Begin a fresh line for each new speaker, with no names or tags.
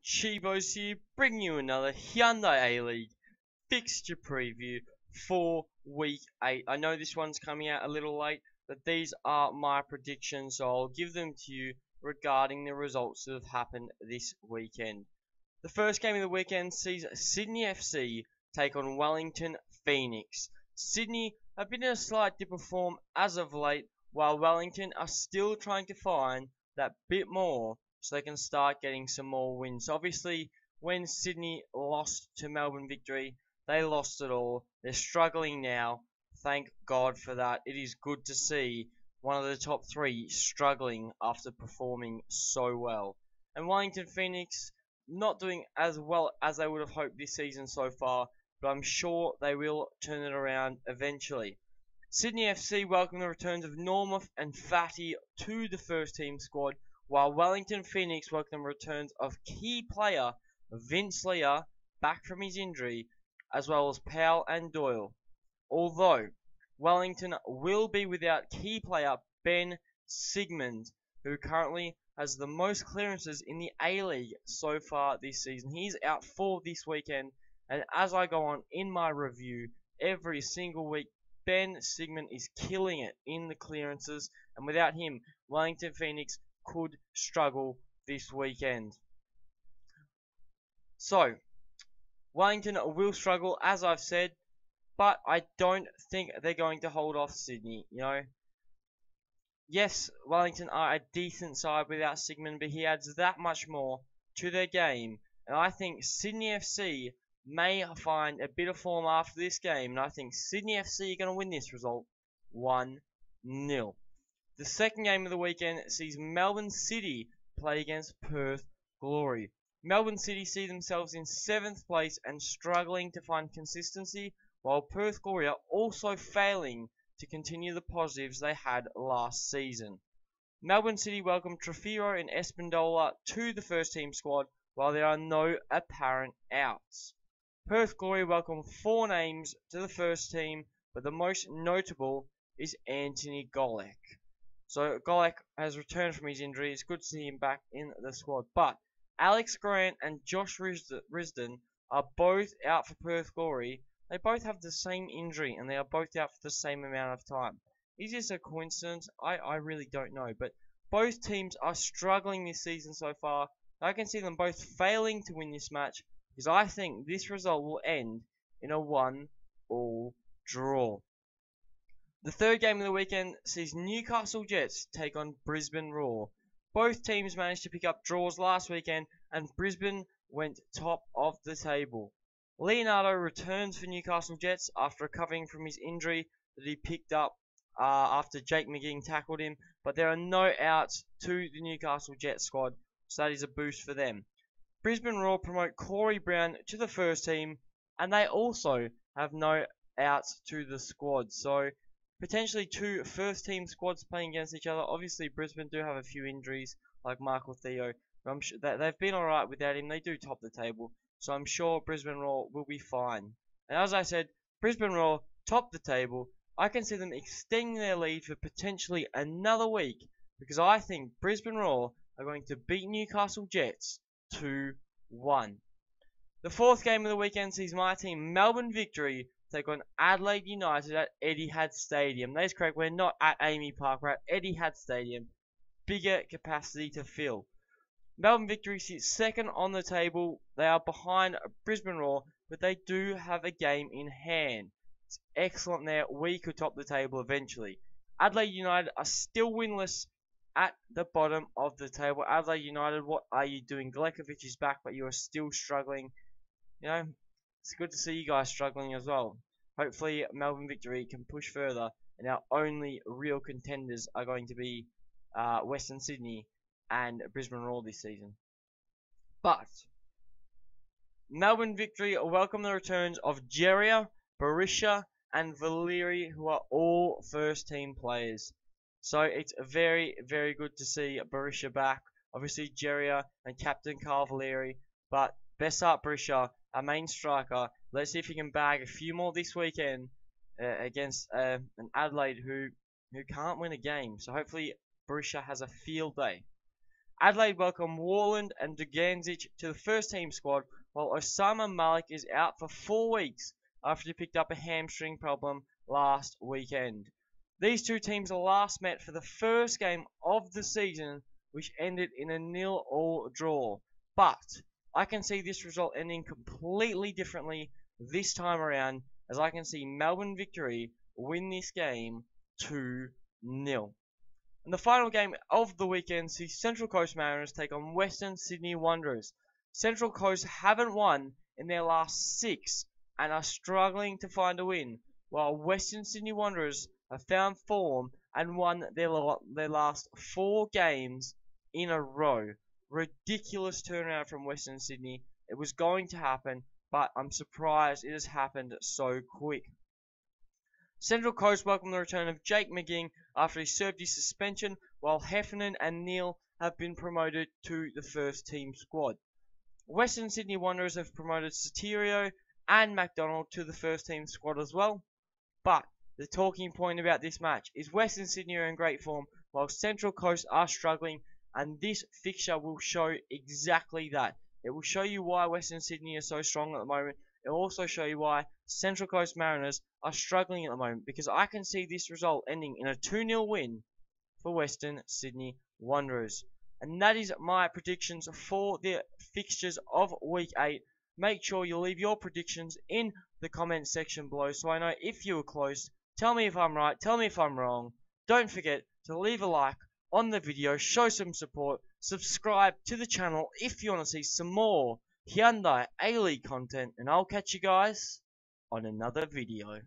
Chivos here, bringing you another Hyundai A-League Fixture preview for Week 8. I know this one's coming out a little late, but these are my predictions, so I'll give them to you regarding the results that have happened this weekend. The first game of the weekend sees Sydney FC take on Wellington Phoenix. Sydney have been in a slight dip of form as of late, while Wellington are still trying to find that bit more so they can start getting some more wins. Obviously, when Sydney lost to Melbourne Victory, they lost it all. They're struggling now. Thank God for that. It is good to see one of the top three struggling after performing so well. And Wellington Phoenix not doing as well as they would have hoped this season so far, but I'm sure they will turn it around eventually. Sydney FC welcome the returns of Normuth and Fatty to the first team squad, while Wellington Phoenix welcome the returns of key player Vince Leah back from his injury, as well as Powell and Doyle. Although Wellington will be without key player Ben Sigmund, who currently has the most clearances in the A-League so far this season. He's out for this weekend, and as I go on in my review every single week, Ben Sigmund is killing it in the clearances, and without him, Wellington Phoenix could struggle this weekend. So, Wellington will struggle, as I've said, but I don't think they're going to hold off Sydney, Yes, Wellington are a decent side without Sigmund, but he adds that much more to their game, and I think Sydney FC may find a bit of form after this game, and I think Sydney FC are going to win this result 1-0. The second game of the weekend sees Melbourne City play against Perth Glory. Melbourne City see themselves in 7th place and struggling to find consistency, while Perth Glory are also failing to continue the positives they had last season. Melbourne City welcome Trefiro and Espandola to the first team squad, while there are no apparent outs. Perth Glory welcome 4 names to the first team, but the most notable is Anthony Golek. So Golek has returned from his injury. It's good to see him back in the squad. But Alex Grant and Josh Risdon are both out for Perth Glory. They both have the same injury, and they are both out for the same amount of time. Is this a coincidence? I really don't know. But both teams are struggling this season so far. I can see them both failing to win this match, because I think this result will end in a 1-1 draw. The third game of the weekend sees Newcastle Jets take on Brisbane Roar. Both teams managed to pick up draws last weekend, and Brisbane went top of the table. Leonardo returns for Newcastle Jets after recovering from his injury that he picked up after Jake McGinn tackled him, but there are no outs to the Newcastle Jets squad, so that is a boost for them. Brisbane Roar promote Corey Brown to the first team, and they also have no outs to the squad. So potentially 2 first team squads playing against each other. Obviously Brisbane do have a few injuries like Michael Theo, but I'm sure that they've been alright without him. They do top the table, so I'm sure Brisbane Roar will be fine. And as I said, Brisbane Roar top the table. I can see them extending their lead for potentially another week, because I think Brisbane Roar are going to beat Newcastle Jets 2-1. The fourth game of the weekend sees my team Melbourne Victory take on Adelaide United at Etihad Stadium. That is correct, we're not at Amy Park, we're at Etihad Stadium. Bigger capacity to fill. Melbourne Victory sits second on the table. They are behind Brisbane Roar, but they do have a game in hand. It's excellent there. We could top the table eventually. Adelaide United are still winless at the bottom of the table. Adelaide United, what are you doing? Galekovic is back, but you are still struggling. It's good to see you guys struggling as well. Hopefully Melbourne Victory can push further, and our only real contenders are going to be Western Sydney and Brisbane Roar this season. But Melbourne Victory welcome the returns of Jeria, Barisha and Valeri, who are all first team players. So it's very, very good to see Barisha back. Obviously Jeria and captain Carl Valeri, but Bessart Barisha, our main striker. Let's see if he can bag a few more this weekend against an Adelaide who can't win a game. So hopefully Barisha has a field day. Adelaide welcome Warland and Dugandzic to the first team squad, while Osama Malik is out for 4 weeks after he picked up a hamstring problem last weekend. These two teams last met for the first game of the season, which ended in a 0-all draw. But I can see this result ending completely differently this time around, as I can see Melbourne Victory win this game 2-0. And the final game of the weekend sees Central Coast Mariners take on Western Sydney Wanderers. Central Coast haven't won in their last 6 and are struggling to find a win, while Western Sydney Wanderers have found form and won their last 4 games in a row. Ridiculous turnaround from Western Sydney. It was going to happen, but I'm surprised it has happened so quick. Central Coast welcome the return of Jake McGing after he served his suspension, while Heffernan and Neal have been promoted to the first team squad. Western Sydney Wanderers have promoted Soterio and McDonald to the first team squad as well. But the talking point about this match is Western Sydney are in great form, while Central Coast are struggling, and this fixture will show exactly that. It will show you why Western Sydney is so strong at the moment. It will also show you why Central Coast Mariners are struggling at the moment, because I can see this result ending in a 2-0 win for Western Sydney Wanderers. And that is my predictions for the fixtures of Week 8. Make sure you leave your predictions in the comment section below so I know if you were close. Tell me if I'm right, tell me if I'm wrong. Don't forget to leave a like on the video, show some support, subscribe to the channel if you want to see some more Hyundai A-League content, and I'll catch you guys on another video.